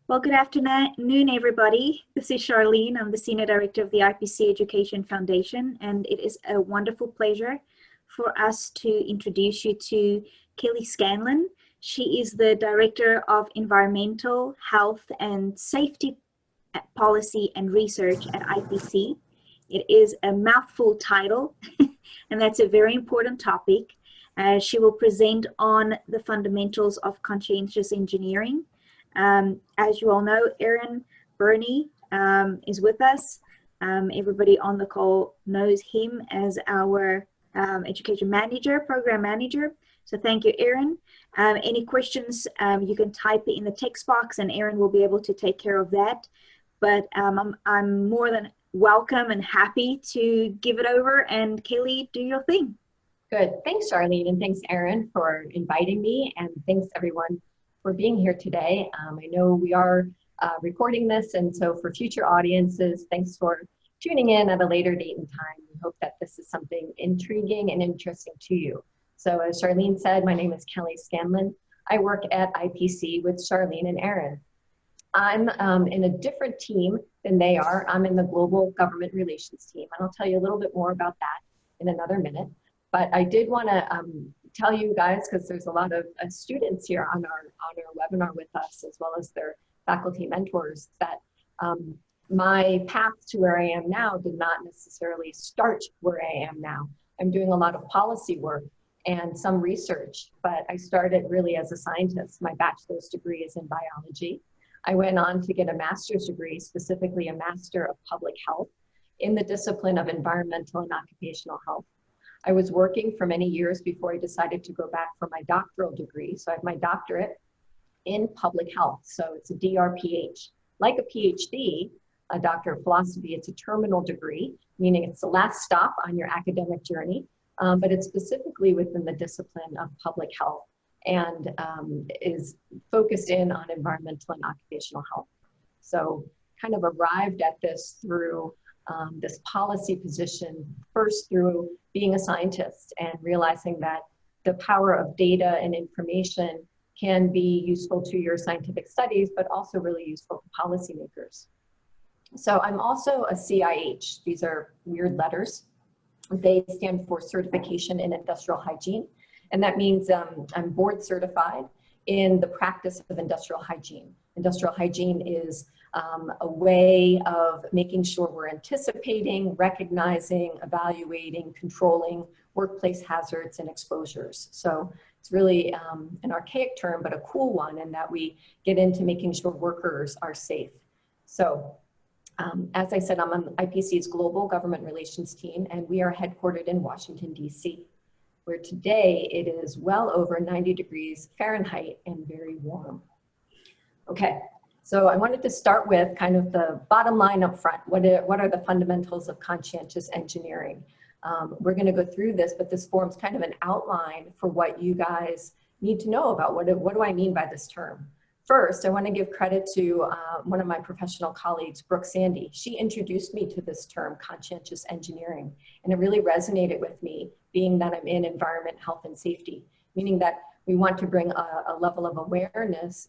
Well, good afternoon, everybody. This is Charlene. I'm the Senior Director of the IPC Education Foundation, and it is a wonderful pleasure for us to introduce you to Kelly Scanlon. She is the Director of Environmental, Health and Safety Policy and Research at IPC. It is a mouthful title, and that's a very important topic. She will present on the fundamentals of conscientious engineering. As you all know, Aaron Burney is with us. Everybody on the call knows him as our education manager, program manager. So thank you, Aaron. Any questions, you can type it in the text box and Aaron will be able to take care of that. But I'm more than welcome and happy to give it over, and Kelly, do your thing. Good. Thanks, Charlene, and thanks, Aaron, for inviting me, and thanks, everyone, for being here today. I know we are recording this, and so for future audiences, thanks for tuning in at a later date and time. We hope that this is something intriguing and interesting to you. So as Charlene said, my name is Kelly Scanlon. I work at IPC with Charlene and Aaron. I'm in a different team than they are. I'm in the Global Government Relations team, and I'll tell you a little bit more about that in another minute. But I did want to tell you guys, because there's a lot of students here on our webinar with us, as well as their faculty mentors, that my path to where I am now did not necessarily start where I am now. I'm doing a lot of policy work and some research, but I started really as a scientist. My bachelor's degree is in biology. I went on to get a master's degree, specifically a Master of Public Health, in the discipline of environmental and occupational health. I was working for many years before I decided to go back for my doctoral degree. So I have my doctorate in public health. So it's a DRPH. Like a PhD, a Doctor of Philosophy, it's a terminal degree, meaning it's the last stop on your academic journey, but it's specifically within the discipline of public health and is focused in on environmental and occupational health. So kind of arrived at this through this policy position, first through being a scientist and realizing that the power of data and information can be useful to your scientific studies, but also really useful to policymakers. So I'm also a CIH. These are weird letters. They stand for Certification in Industrial Hygiene. And that means I'm board certified in the practice of industrial hygiene. Industrial hygiene is a way of making sure we're anticipating, recognizing, evaluating, controlling workplace hazards and exposures. So it's really an archaic term, but a cool one, in that we get into making sure workers are safe. So as I said, I'm on IPC's Global Government Relations team, and we are headquartered in Washington, DC, where today it is well over 90 degrees Fahrenheit and very warm. Okay. So I wanted to start with kind of the bottom line up front. What are the fundamentals of conscientious engineering? We're going to go through this, but this forms kind of an outline for what you guys need to know about. What do I mean by this term? First, I want to give credit to one of my professional colleagues, Brooke Sandy. She introduced me to this term, conscientious engineering, and it really resonated with me, being that I'm in environment, health, and safety, meaning that we want to bring a level of awareness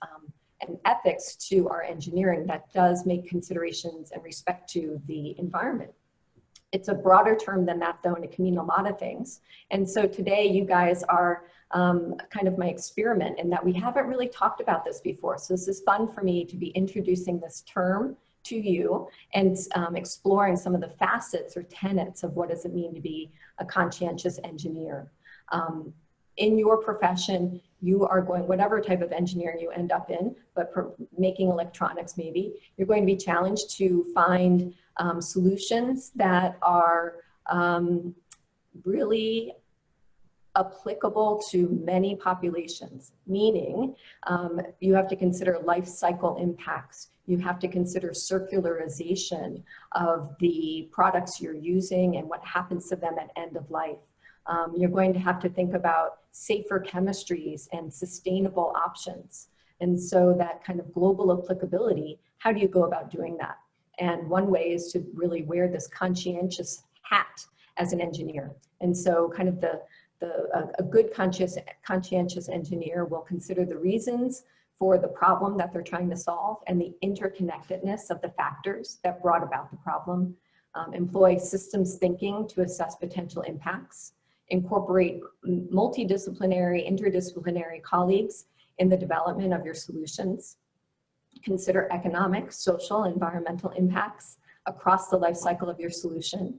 and ethics to our engineering that does make considerations in respect to the environment. It's a broader term than that, though, and it can mean a lot of things. And so today you guys are kind of my experiment in that we haven't really talked about this before. So this is fun for me to be introducing this term to you and exploring some of the facets or tenets of what does it mean to be a conscientious engineer. In your profession, you are going, whatever type of engineering you end up in, but for making electronics maybe, you're going to be challenged to find solutions that are really applicable to many populations, meaning you have to consider life cycle impacts. You have to consider circularization of the products you're using and what happens to them at end of life. You're going to have to think about safer chemistries and sustainable options. And so that kind of global applicability, how do you go about doing that? And one way is to really wear this conscientious hat as an engineer. And so kind of a good conscientious engineer will consider the reasons for the problem that they're trying to solve and the interconnectedness of the factors that brought about the problem, employ systems thinking to assess potential impacts, incorporate multidisciplinary, interdisciplinary colleagues in the development of your solutions, consider economic, social, environmental impacts across the life cycle of your solution,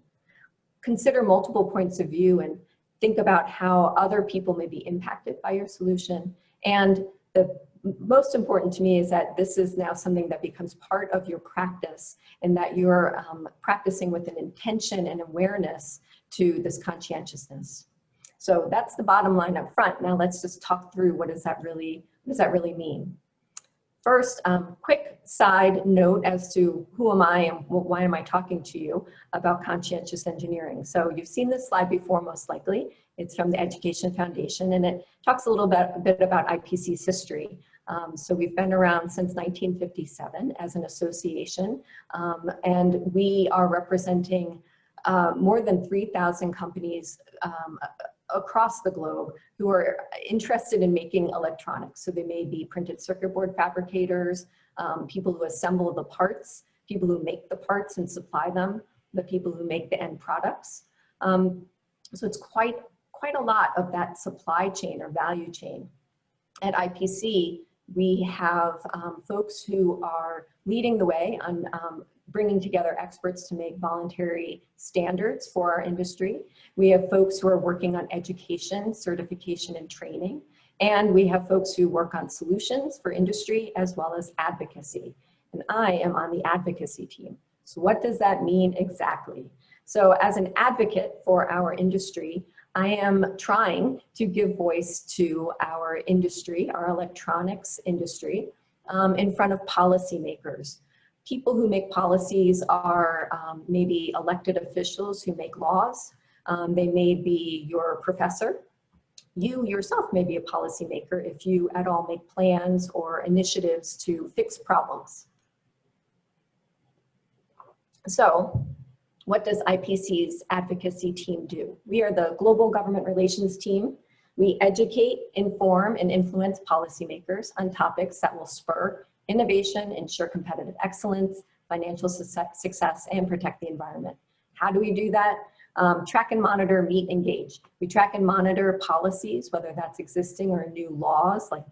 consider multiple points of view and think about how other people may be impacted by your solution. And the most important to me is that this is now something that becomes part of your practice and that you're practicing with an intention and awareness to this conscientiousness. So that's the bottom line up front. Now let's just talk through what does that really mean? First, quick side note as to who am I and why am I talking to you about conscientious engineering. So you've seen this slide before, most likely. It's from the Education Foundation, and it talks a little bit about IPC's history. So we've been around since 1957 as an association, and we are representing more than 3,000 companies across the globe who are interested in making electronics. So they may be printed circuit board fabricators, people who assemble the parts, people who make the parts and supply them, the people who make the end products. So it's quite a lot of that supply chain or value chain. At IPC, we have folks who are leading the way on bringing together experts to make voluntary standards for our industry. We have folks who are working on education, certification, and training. And we have folks who work on solutions for industry as well as advocacy. And I am on the advocacy team. So what does that mean exactly? So as an advocate for our industry, I am trying to give voice to our industry, our electronics industry, in front of policymakers. People who make policies are maybe elected officials who make laws. They may be your professor. You yourself may be a policymaker if you at all make plans or initiatives to fix problems. So what does IPC's advocacy team do? We are the global government relations team. We educate, inform, and influence policymakers on topics that will spur innovation, ensure competitive excellence, financial success, and protect the environment. How do we do that? Track and monitor, meet, engage. We track and monitor policies, whether that's existing or new laws like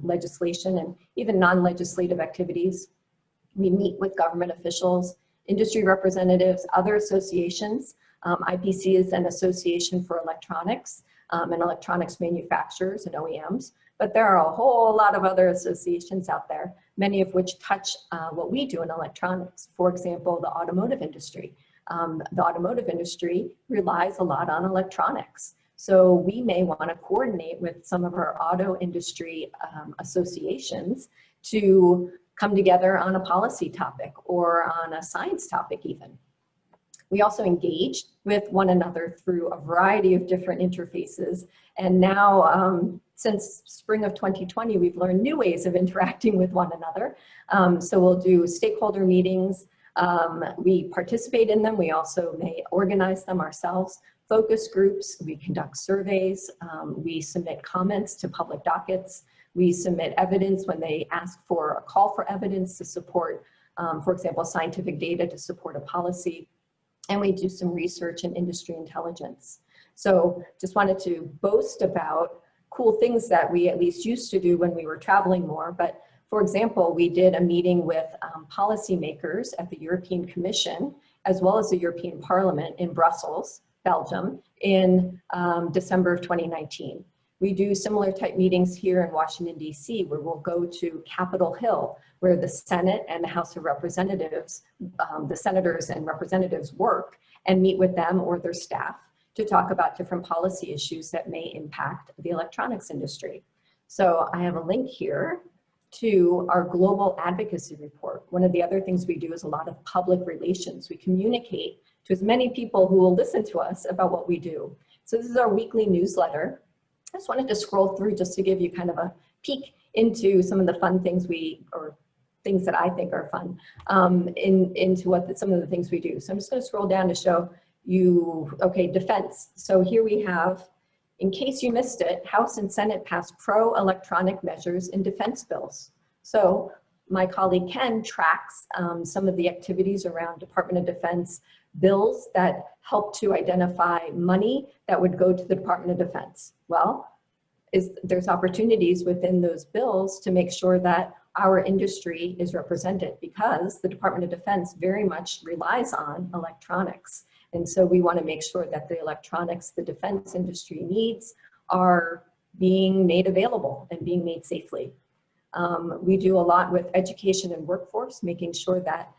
legislation and even non-legislative activities. We meet with government officials, industry representatives, other associations. IPC is an association for electronics and electronics manufacturers and OEMs, but there are a whole lot of other associations out there, many of which touch what we do in electronics. For example, the automotive industry. The automotive industry relies a lot on electronics. So we may want to coordinate with some of our auto industry associations to come together on a policy topic or on a science topic even. We also engage with one another through a variety of different interfaces. And now, since spring of 2020, we've learned new ways of interacting with one another. So we'll do stakeholder meetings. We participate in them. We also may organize them ourselves. Focus groups, we conduct surveys. We submit comments to public dockets. We submit evidence when they ask for a call for evidence to support, for example, scientific data to support a policy. And we do some research and industry intelligence. So just wanted to boast about cool things that we at least used to do when we were traveling more. But for example, we did a meeting with policymakers at the European Commission, as well as the European Parliament in Brussels, Belgium, in December of 2019. We do similar type meetings here in Washington, D.C., where we'll go to Capitol Hill, where the Senate and the House of Representatives, the senators and representatives work and meet with them or their staff to talk about different policy issues that may impact the electronics industry. So I have a link here to our global advocacy report. One of the other things we do is a lot of public relations. We communicate to as many people who will listen to us about what we do. So this is our weekly newsletter. I just wanted to scroll through just to give you kind of a peek into some of the fun things or things that I think are fun into what some of the things we do. So I'm just going to scroll down to show you, okay, defense. So here we have In case you missed it, House and Senate passed pro-electronic measures in defense bills. So my colleague Ken tracks some of the activities around Department of Defense bills that help to identify money that would go to the Department of Defense. Well, there's opportunities within those bills to make sure that our industry is represented, because the Department of Defense very much relies on electronics. And so we want to make sure that the electronics the defense industry needs are being made available and being made safely. We do a lot with education and workforce, making sure that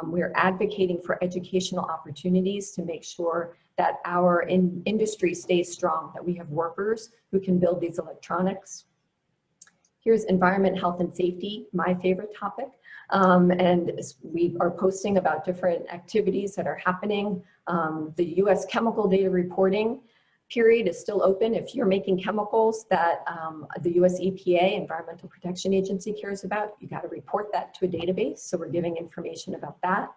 we're advocating for educational opportunities to make sure that our industry stays strong, that we have workers who can build these electronics. Here's environment, health, and safety, my favorite topic. And we are posting about different activities that are happening. The US chemical data reporting period is still open. If you're making chemicals that the US EPA, Environmental Protection Agency, cares about, you got to report that to a database. So we're giving information about that.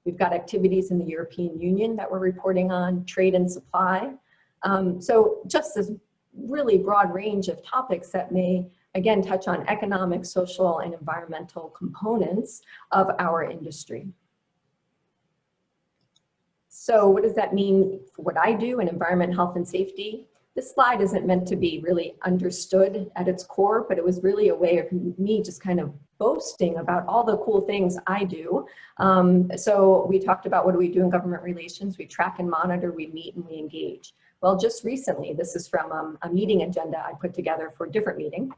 We've got activities in the European Union that we're reporting on, trade and supply. So just this really broad range of topics that may, again, touch on economic, social, and environmental components of our industry. So what does that mean for what I do in environment, health, and safety? This slide isn't meant to be really understood at its core, but it was really a way of me just kind of boasting about all the cool things I do. So we talked about what do we do in government relations. We track and monitor, we meet, and we engage. Well, just recently, this is from a meeting agenda I put together for a different meeting.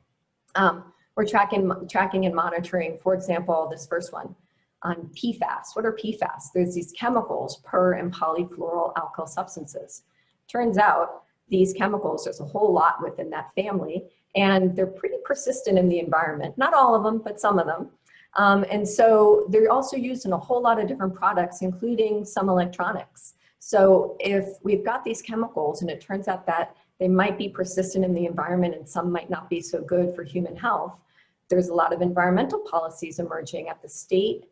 We're tracking and monitoring, for example, this first one on PFAS. What are PFAS? There's these chemicals, per and polyfluoroalkyl substances. Turns out these chemicals, there's a whole lot within that family, and they're pretty persistent in the environment. Not all of them, but some of them. And so they're also used in a whole lot of different products, including some electronics. So if we've got these chemicals and it turns out that they might be persistent in the environment and some might not be so good for human health, there's a lot of environmental policies emerging at the state,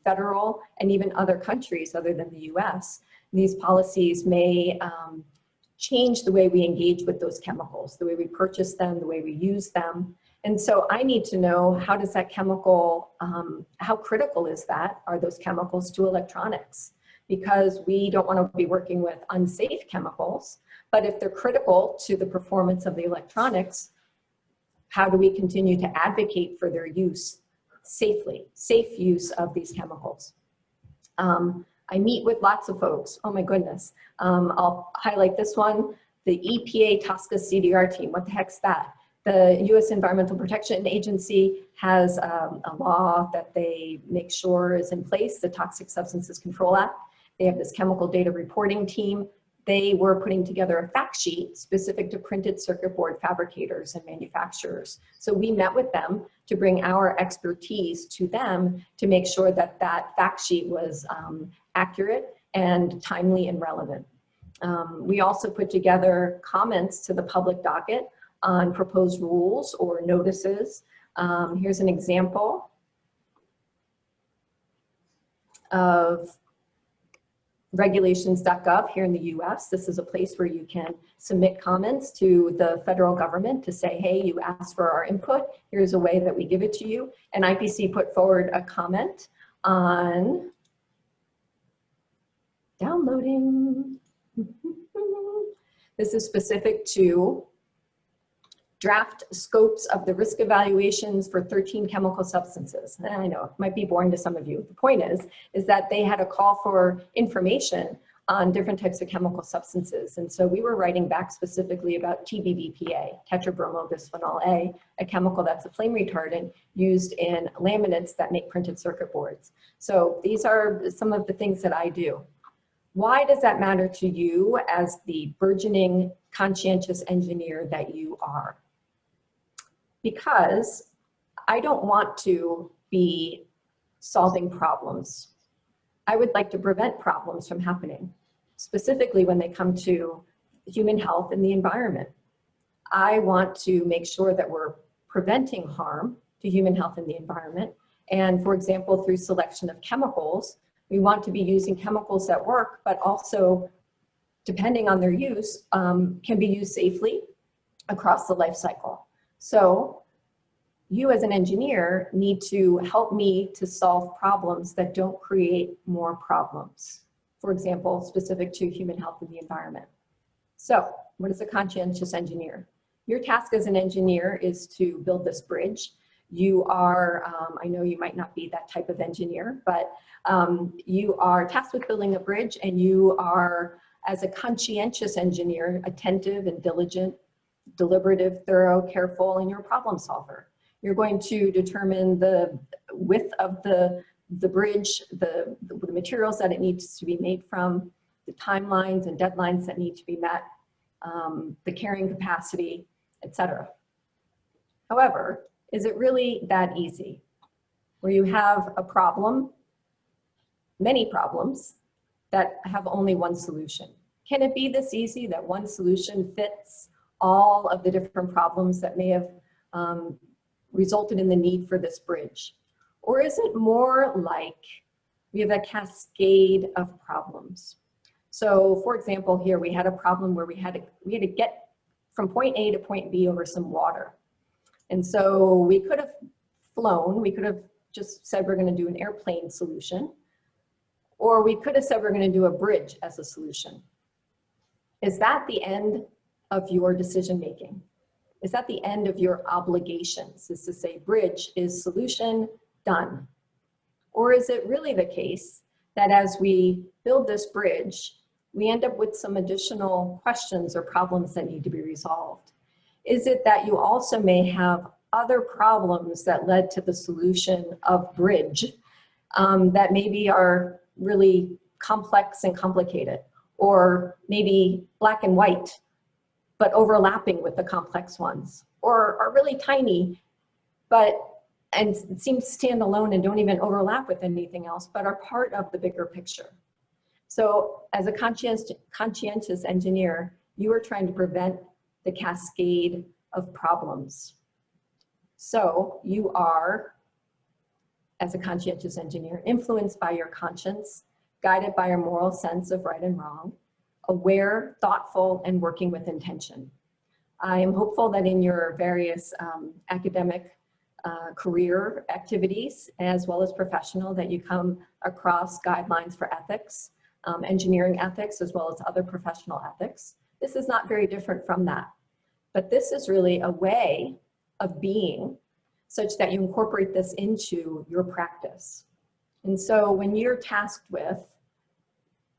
federal, and even other countries other than the US. These policies may change the way we engage with those chemicals, the way we purchase them, the way we use them. And so I need to know, how does that chemical, how critical is that, are those chemicals to electronics? Because we don't want to be working with unsafe chemicals, but if they're critical to the performance of the electronics, how do we continue to advocate for their use safely, safe use of these chemicals? I meet with lots of folks. Oh my goodness. I'll highlight this one, the EPA TSCA CDR team. What the heck's that? The US Environmental Protection Agency has a law that they make sure is in place, the Toxic Substances Control Act. They have this chemical data reporting team. They were putting together a fact sheet specific to printed circuit board fabricators and manufacturers. So we met with them to bring our expertise to them to make sure that that fact sheet was accurate and timely and relevant. We also put together comments to the public docket on proposed rules or notices. Here's an example of regulations.gov here in the US. This is a place where you can submit comments to the federal government to say, hey, you asked for our input. Here's a way that we give it to you. And IPC put forward a comment on downloading. This is specific to draft scopes of the risk evaluations for 13 chemical substances. And I know it might be boring to some of you. The point is that they had a call for information on different types of chemical substances. And so we were writing back specifically about TBBPA, tetrabromobisphenol a chemical that's a flame retardant used in laminates that make printed circuit boards. So these are some of the things that I do. Why does that matter to you as the burgeoning conscientious engineer that you are? Because I don't want to be solving problems. I would like to prevent problems from happening, specifically when they come to human health and the environment. I want to make sure that we're preventing harm to human health and the environment. And for example, through selection of chemicals, we want to be using chemicals that work, but also depending on their use, can be used safely across the life cycle. So you as an engineer need to help me to solve problems that don't create more problems. For example, specific to human health and the environment. So what is a conscientious engineer? Your task as an engineer is to build this bridge. You are, I know you might not be that type of engineer, but you are tasked with building a bridge, and you are, as a conscientious engineer, attentive and diligent, deliberative, thorough, careful, and you're a problem solver. You're going to determine the width of the bridge, the materials that it needs to be made from, the timelines and deadlines that need to be met, the carrying capacity, etc. However, is it really that easy? Where you have a problem, many problems, that have only one solution? Can it be this easy that one solution fits all of the different problems that may have resulted in the need for this bridge? Or is it more like we have a cascade of problems? So for example, here we had a problem where we had to get from point A to point B over some water. And so we could have flown, we could have just said we're going to do an airplane solution, or we could have said we're going to do a bridge as a solution. Is that the end of your decision making? Is that the end of your obligations? Is to say bridge is solution, done? Or is it really the case that as we build this bridge, we end up with some additional questions or problems that need to be resolved? Is it that you also may have other problems that led to the solution of bridge that maybe are really complex and complicated, or maybe black and white, but overlapping with the complex ones, or are really tiny, and seem to stand alone and don't even overlap with anything else, but are part of the bigger picture? So as a conscientious engineer, you are trying to prevent the cascade of problems. So you are, as a conscientious engineer, influenced by your conscience, guided by your moral sense of right and wrong, aware, thoughtful, and working with intention. I am hopeful that in your various academic career activities, as well as professional, that you come across guidelines for ethics, engineering ethics, as well as other professional ethics. This is not very different from that, but this is really a way of being such that you incorporate this into your practice. And so when you're tasked with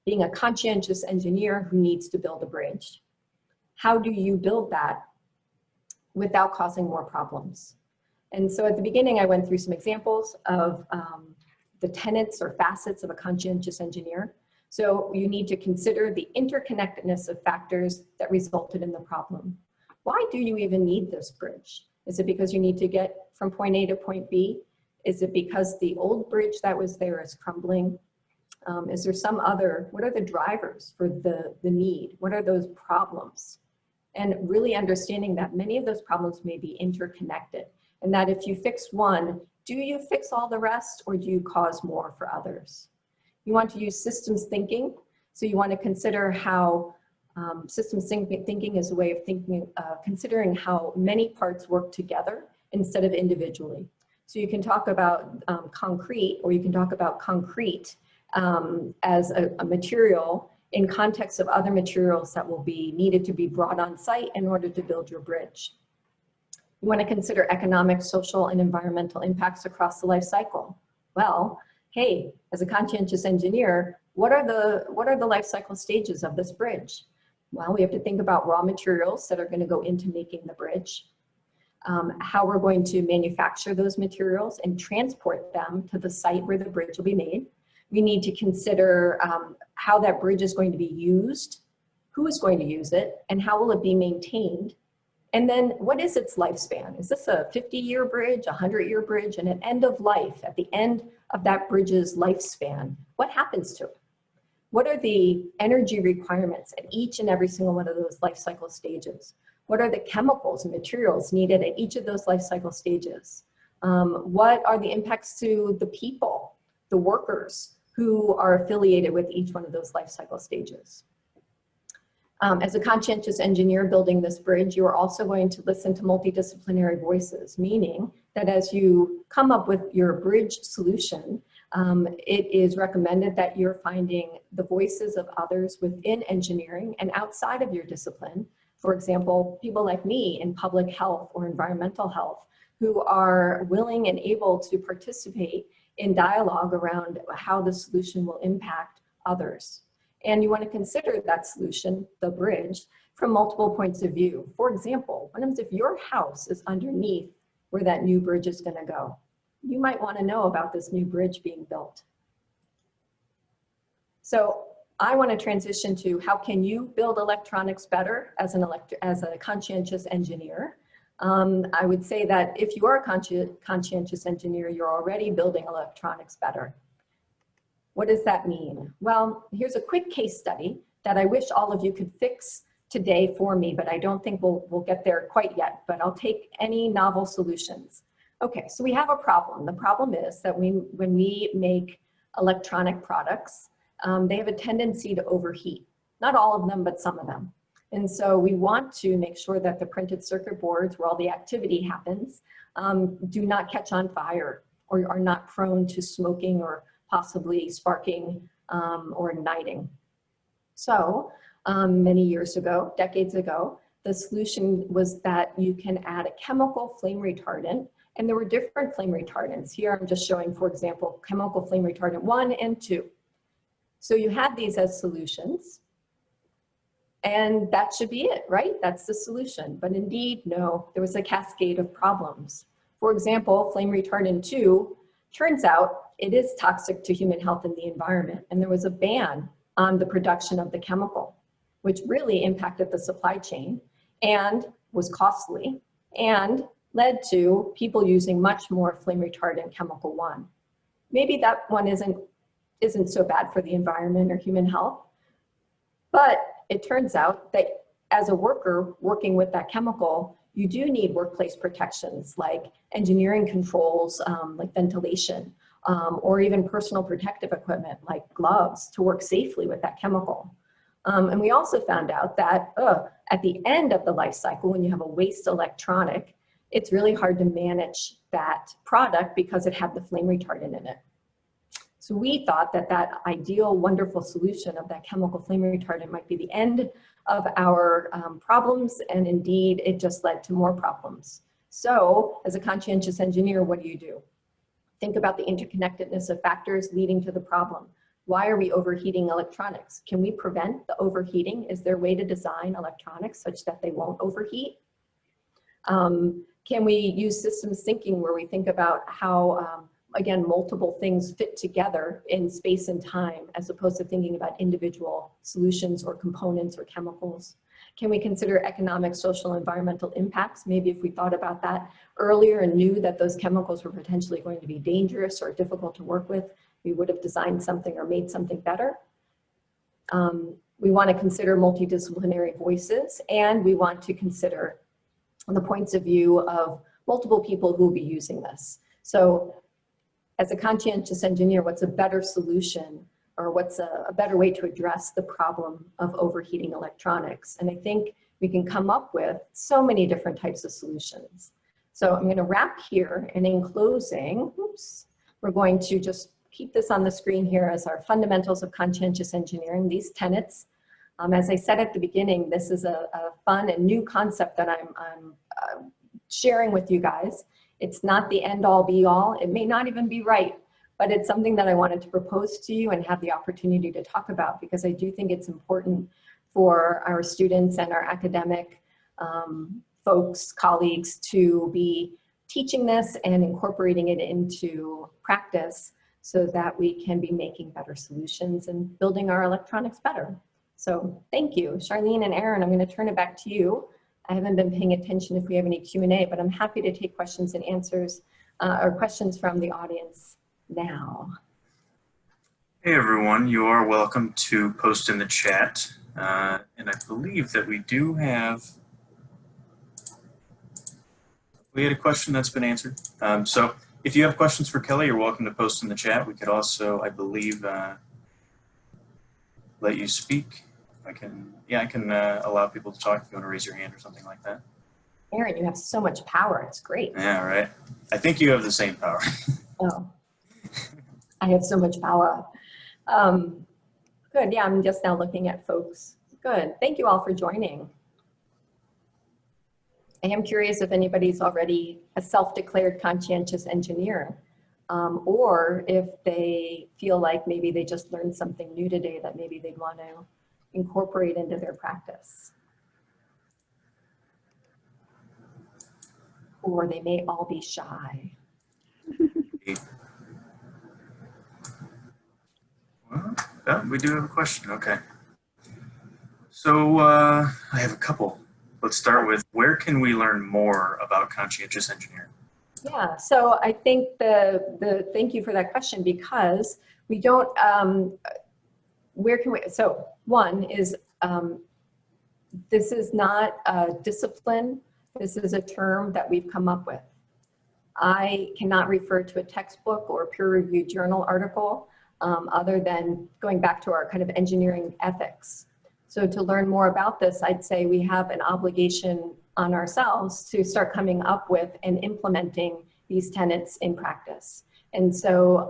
being a conscientious engineer who needs to build a bridge, how do you build that without causing more problems? And so at the beginning, I went through some examples of the tenets or facets of a conscientious engineer. So you need to consider the interconnectedness of factors that resulted in the problem. Why do you even need this bridge? Is it because you need to get from point A to point B? Is it because the old bridge that was there is crumbling? Is there some other, what are the drivers for the need? What are those problems? And really understanding that many of those problems may be interconnected, and that if you fix one, do you fix all the rest, or do you cause more for others? You want to use systems thinking. So you want to consider how systems thinking is a way of thinking, considering how many parts work together instead of individually. So you can talk about concrete, or you can talk about concrete as a material in context of other materials that will be needed to be brought on site in order to build your bridge. You want to consider economic, social, and environmental impacts across the life cycle. Well, hey, as a conscientious engineer, what are the life cycle stages of this bridge? Well, we have to think about raw materials that are going to go into making the bridge, how we're going to manufacture those materials and transport them to the site where the bridge will be made. We need to consider how that bridge is going to be used, who is going to use it, and how will it be maintained. And then what is its lifespan? Is this a 50-year bridge, a 100-year bridge, and an end of life? At the end of that bridge's lifespan, what happens to it? What are the energy requirements at each and every single one of those life cycle stages? What are the chemicals and materials needed at each of those life cycle stages? What are the impacts to the people, the workers who are affiliated with each one of those life cycle stages? As a conscientious engineer building this bridge, you are also going to listen to multidisciplinary voices, meaning that as you come up with your bridge solution, it is recommended that you're finding the voices of others within engineering and outside of your discipline. For example, people like me in public health or environmental health who are willing and able to participate in dialogue around how the solution will impact others. And you want to consider that solution, the bridge, from multiple points of view. For example, what happens if your house is underneath where that new bridge is going to go? You might want to know about this new bridge being built. So I want to transition to how can you build electronics better as a conscientious engineer. I would say that if you are a conscientious engineer, you're already building electronics better. What does that mean? Well, here's a quick case study that I wish all of you could fix today for me, but I don't think we'll get there quite yet, but I'll take any novel solutions. Okay, so we have a problem. The problem is that when we make electronic products, they have a tendency to overheat. Not all of them, but some of them. And so we want to make sure that the printed circuit boards where all the activity happens do not catch on fire or are not prone to smoking or possibly sparking or igniting. So many years ago, decades ago, the solution was that you can add a chemical flame retardant, and there were different flame retardants. Here I'm just showing, for example, chemical flame retardant 1 and 2. So you had these as solutions, and that should be it, right? That's the solution. But indeed, no, there was a cascade of problems. For example, flame retardant 2, turns out it is toxic to human health and the environment. And there was a ban on the production of the chemical, which really impacted the supply chain and was costly and led to people using much more flame retardant chemical 1. Maybe that one isn't so bad for the environment or human health, but it turns out that as a worker working with that chemical, you do need workplace protections like engineering controls, like ventilation, or even personal protective equipment like gloves to work safely with that chemical. And we also found out that at the end of the life cycle, when you have a waste electronic, it's really hard to manage that product because it had the flame retardant in it. So we thought that that ideal, wonderful solution of that chemical flame retardant might be the end of our problems, and indeed, it just led to more problems. So as a conscientious engineer, what do? Think about the interconnectedness of factors leading to the problem. Why are we overheating electronics? Can we prevent the overheating? Is there a way to design electronics such that they won't overheat? Can we use systems thinking where we think about how, again, multiple things fit together in space and time as opposed to thinking about individual solutions or components or chemicals? Can we consider economic, social, environmental impacts? Maybe if we thought about that earlier and knew that those chemicals were potentially going to be dangerous or difficult to work with, we would have designed something or made something better. We want to consider multidisciplinary voices, and we want to consider the points of view of multiple people who will be using this. So as a conscientious engineer, what's a better solution, or what's a better way to address the problem of overheating electronics? And I think we can come up with so many different types of solutions. So I'm going to wrap here, and in closing, we're going to just keep this on the screen here as our fundamentals of conscientious engineering, these tenets. As I said at the beginning, this is a fun and new concept that I'm sharing with you guys. It's not the end all be all. It may not even be right, but it's something that I wanted to propose to you and have the opportunity to talk about, because I do think it's important for our students and our academic folks, colleagues, to be teaching this and incorporating it into practice so that we can be making better solutions and building our electronics better. So thank you. Charlene and Aaron, I'm going to turn it back to you. I haven't been paying attention if we have any Q&A, but I'm happy to take questions and answers or questions from the audience now. Hey everyone, you are welcome to post in the chat. And I believe that we had a question that's been answered. So if you have questions for Kelly, you're welcome to post in the chat. We could also, I believe, let you speak. I can allow people to talk if you want to raise your hand or something like that. Aaron, you have so much power. It's great. Yeah, right. I think you have the same power. Oh, I have so much power. Good. Yeah, I'm just now looking at folks. Good. Thank you all for joining. I am curious if anybody's already a self-declared conscientious engineer, or if they feel like maybe they just learned something new today that maybe they'd want to incorporate into their practice. Or they may all be shy. Well, yeah, we do have a question. Okay. So I have a couple. Let's start with, where can we learn more about conscientious engineering? Yeah, so I think thank you for that question, because we don't, where can we, so one is, this is not a discipline. This is a term that we've come up with. I cannot refer to a textbook or a peer-reviewed journal article other than going back to our kind of engineering ethics. So to learn more about this, I'd say we have an obligation on ourselves to start coming up with and implementing these tenets in practice. And so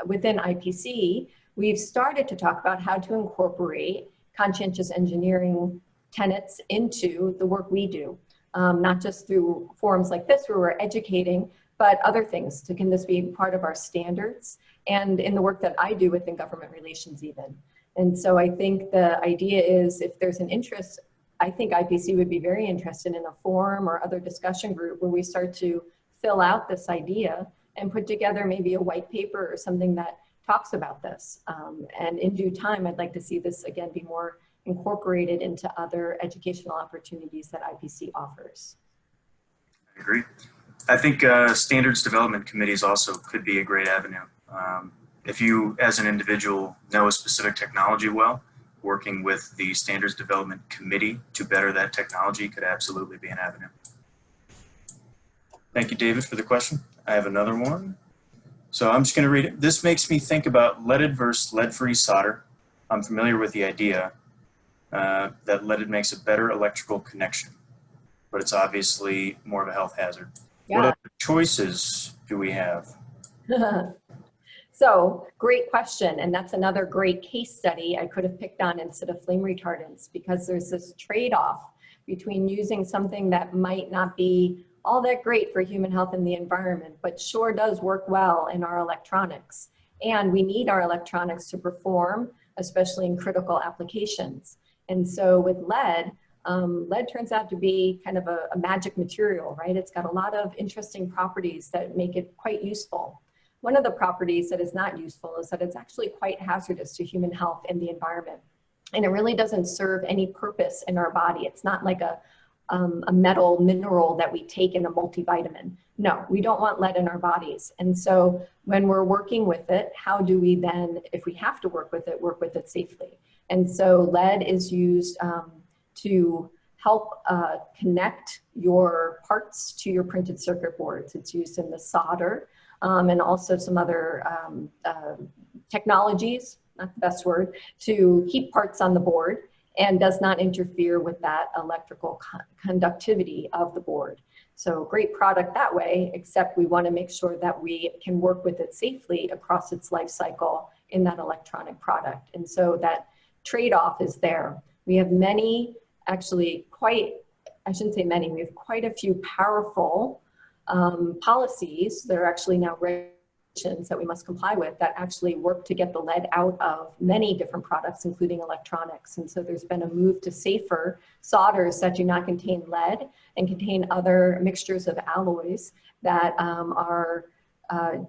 within IPC, we've started to talk about how to incorporate conscientious engineering tenets into the work we do, not just through forums like this where we're educating, but other things. So can this be part of our standards and in the work that I do within government relations even? And so I think the idea is, if there's an interest, I think IPC would be very interested in a forum or other discussion group where we start to fill out this idea and put together maybe a white paper or something that talks about this. And in due time, I'd like to see this again be more incorporated into other educational opportunities that IPC offers. I agree. I think standards development committees also could be a great avenue. If you, as an individual, know a specific technology well, working with the standards development committee to better that technology could absolutely be an avenue. Thank you, David, for the question. I have another one. So I'm just going to read it. This makes me think about leaded versus lead-free solder. I'm familiar with the idea that leaded makes a better electrical connection, but it's obviously more of a health hazard. Yeah. What other choices do we have? So great question. And that's another great case study I could have picked on instead of flame retardants, because there's this trade-off between using something that might not be all that great for human health and the environment, but sure does work well in our electronics. And we need our electronics to perform, especially in critical applications. And so with lead, lead turns out to be kind of a magic material, right? It's got a lot of interesting properties that make it quite useful. One of the properties that is not useful is that it's actually quite hazardous to human health and the environment. And it really doesn't serve any purpose in our body. It's not like a metal mineral that we take in a multivitamin. No, we don't want lead in our bodies. And so when we're working with it, how do we then, if we have to work with it safely? And so lead is used to help connect your parts to your printed circuit boards. It's used in the solder and also some other technologies, not the best word, to keep parts on the board, and does not interfere with that electrical conductivity of the board. So great product that way, except we want to make sure that we can work with it safely across its life cycle in that electronic product. And so that trade-off is there. We have many, actually I shouldn't say many, we have quite a few powerful policies that are actually now regulations that we must comply with that actually work to get the lead out of many different products, including electronics. And so there's been a move to safer solders that do not contain lead and contain other mixtures of alloys that are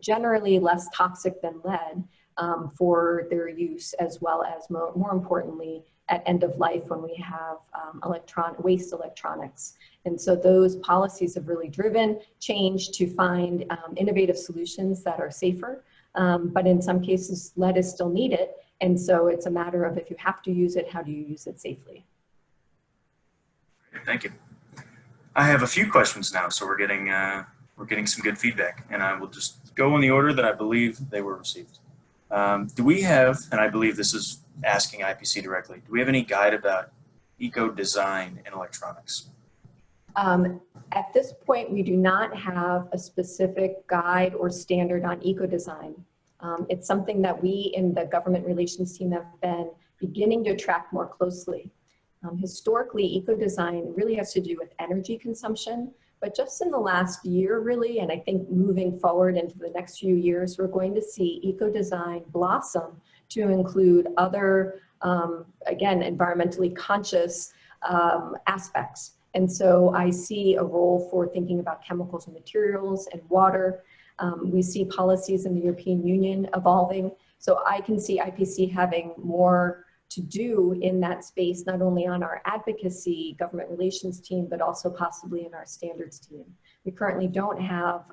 generally less toxic than lead for their use, as well as more importantly, at end of life when we have waste electronics. And so those policies have really driven change to find innovative solutions that are safer, but in some cases lead is still needed. And so it's a matter of, if you have to use it, how do you use it safely? Thank you. I have a few questions now, so we're getting some good feedback, and I will just go in the order that I believe they were received. Do we have, and I believe this is asking IPC directly, do we have any guide about eco-design in electronics? At this point, we do not have a specific guide or standard on eco-design. It's something that we in the government relations team have been beginning to track more closely. Historically, eco-design really has to do with energy consumption, but just in the last year really, and I think moving forward into the next few years, we're going to see eco-design blossom to include other, again, environmentally conscious aspects. And so I see a role for thinking about chemicals and materials and water. We see policies in the European Union evolving. So I can see IPC having more to do in that space, not only on our advocacy government relations team, but also possibly in our standards team. We currently don't have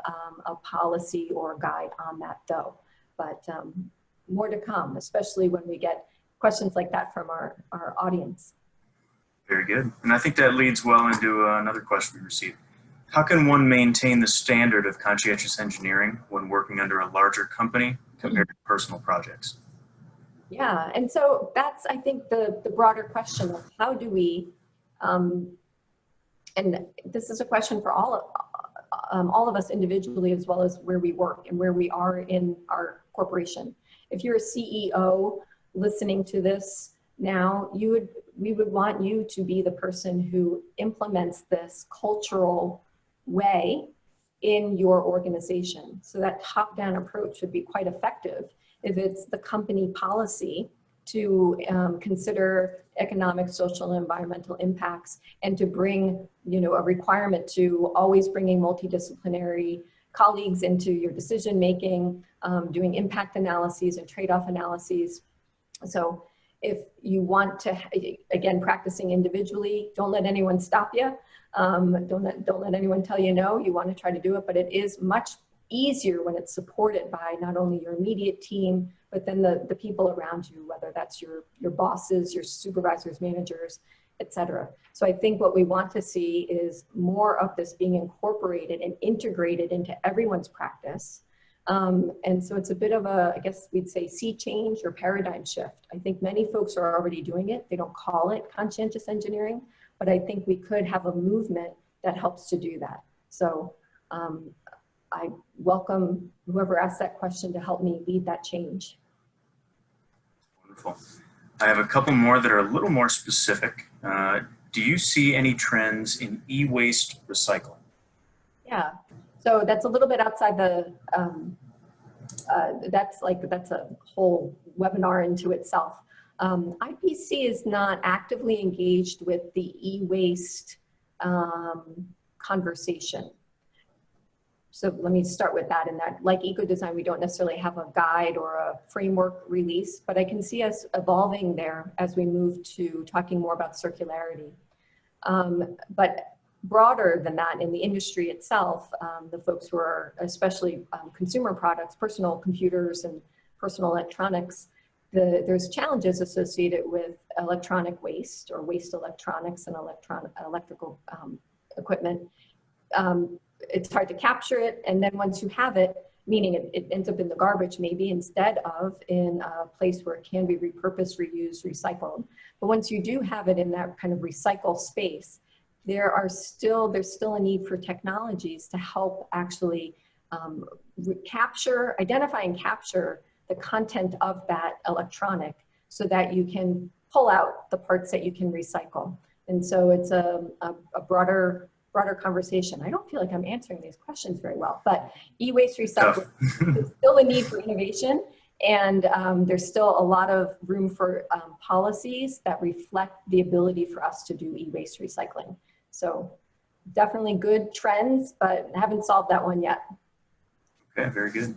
a policy or a guide on that though, but more to come, especially when we get questions like that from our audience. Very good. And I think that leads well into another question we received. How can one maintain the standard of conscientious engineering when working under a larger company compared to personal projects? Yeah, and so that's, I think, the broader question of how do we, and this is a question for all of us individually, as well as where we work and where we are in our corporation. If you're a CEO listening to this now, we would want you to be the person who implements this cultural way in your organization. So that top-down approach would be quite effective if it's the company policy to consider economic, social, and environmental impacts, and to bring, a requirement to always bringing multidisciplinary colleagues into your decision making, doing impact analyses and trade-off analyses. So if you want to, again, practicing individually, don't let anyone stop you. Don't let anyone tell you no. You want to try to do it, but it is much easier when it's supported by not only your immediate team, but then the people around you, whether that's your bosses, your supervisors, managers, etc. So I think what we want to see is more of this being incorporated and integrated into everyone's practice. And so it's a bit of a, I guess we'd say, sea change or paradigm shift. I think many folks are already doing it. They don't call it conscientious engineering, but I think we could have a movement that helps to do that. So I welcome whoever asked that question to help me lead that change. Wonderful. I have a couple more that are a little more specific. Do you see any trends in e-waste recycling? Yeah, so that's a little bit outside the, that's a whole webinar into itself. IPC is not actively engaged with the e-waste conversation. So let me start with that. In that, like Ecodesign, we don't necessarily have a guide or a framework release, but I can see us evolving there as we move to talking more about circularity. But broader than that, in the industry itself, the folks who are especially consumer products, personal computers and personal electronics, there's challenges associated with electronic waste or waste electronics and electrical equipment. It's hard to capture it, and then once you have it, meaning it ends up in the garbage maybe instead of in a place where it can be repurposed, reused, recycled. But once you do have it in that kind of recycle space, there's still a need for technologies to help actually identify and capture the content of that electronic so that you can pull out the parts that you can recycle. And so it's a broader conversation. I don't feel like I'm answering these questions very well, but e-waste recycling is still a need for innovation, and there's still a lot of room for policies that reflect the ability for us to do e-waste recycling. So definitely good trends, but haven't solved that one yet. Okay, very good.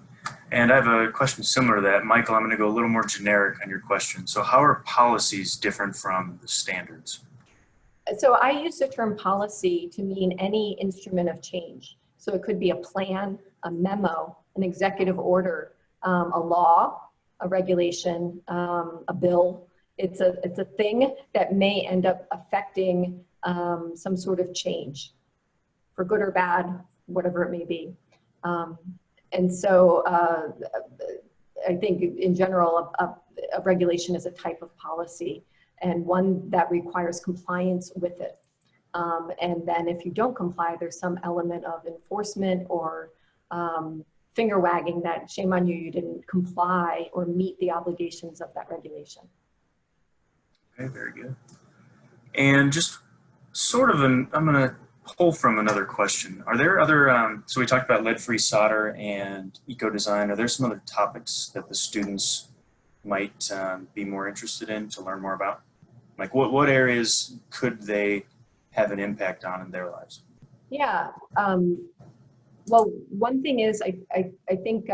And I have a question similar to that. Michael, I'm going to go a little more generic on your question. So how are policies different from the standards? So I use the term policy to mean any instrument of change. So it could be a plan, a memo, an executive order, a law, a regulation, a bill. It's a thing that may end up affecting some sort of change, for good or bad, whatever it may be. And so I think in general, a regulation is a type of policy and one that requires compliance with it. And then if you don't comply, there's some element of enforcement or finger wagging that shame on you, you didn't comply or meet the obligations of that regulation. Okay, very good. And just sort of I'm going to pull from another question. Are there other, so we talked about lead-free solder and eco-design. Are there some other topics that the students might be more interested in to learn more about? Like what areas could they have an impact on in their lives? Yeah. Well, one thing is, I think,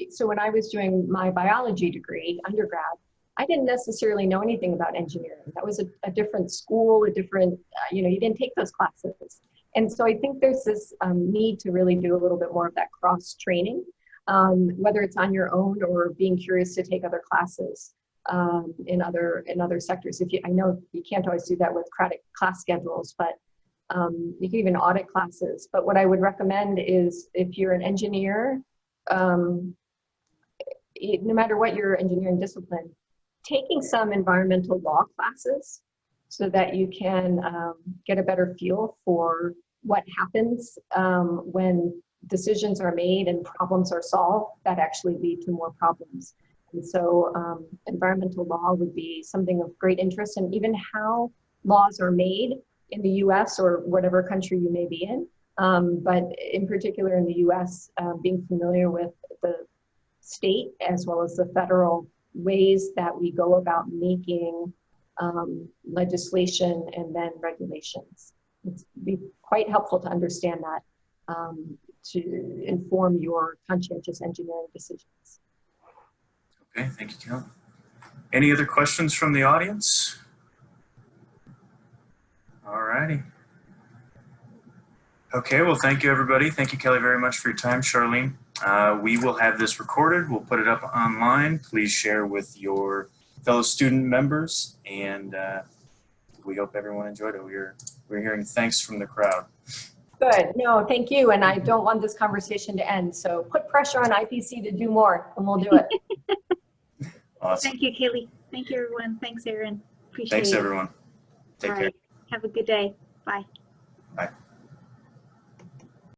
so when I was doing my biology degree, undergrad, I didn't necessarily know anything about engineering. That was a different school, a different, you didn't take those classes. And so I think there's this need to really do a little bit more of that cross training, whether it's on your own or being curious to take other classes in other sectors. I know you can't always do that with class schedules, but you can even audit classes. But what I would recommend is if you're an engineer, no matter what your engineering discipline, taking some environmental law classes so that you can get a better feel for what happens when decisions are made and problems are solved that actually lead to more problems. And so environmental law would be something of great interest, and even how laws are made in the US or whatever country you may be in. But in particular in the US, being familiar with the state as well as the federal ways that we go about making legislation and then regulations. It's be quite helpful to understand that to inform your conscientious engineering decisions. Okay, thank you, Kelly. Any other questions from the audience? All righty. Okay, well, thank you, everybody. Thank you, Kelly, very much for your time, Charlene. We will have this recorded. We'll put it up online. Please share with your fellow student members, and we hope everyone enjoyed it. We're hearing thanks from the crowd. Good. No, thank you. And I don't want this conversation to end. So put pressure on IPC to do more, and we'll do it. Awesome. Thank you, Kelly. Thank you, everyone. Thanks, Erin. Appreciate it. Thanks, everyone. Take care. Have a good day. Bye. Bye.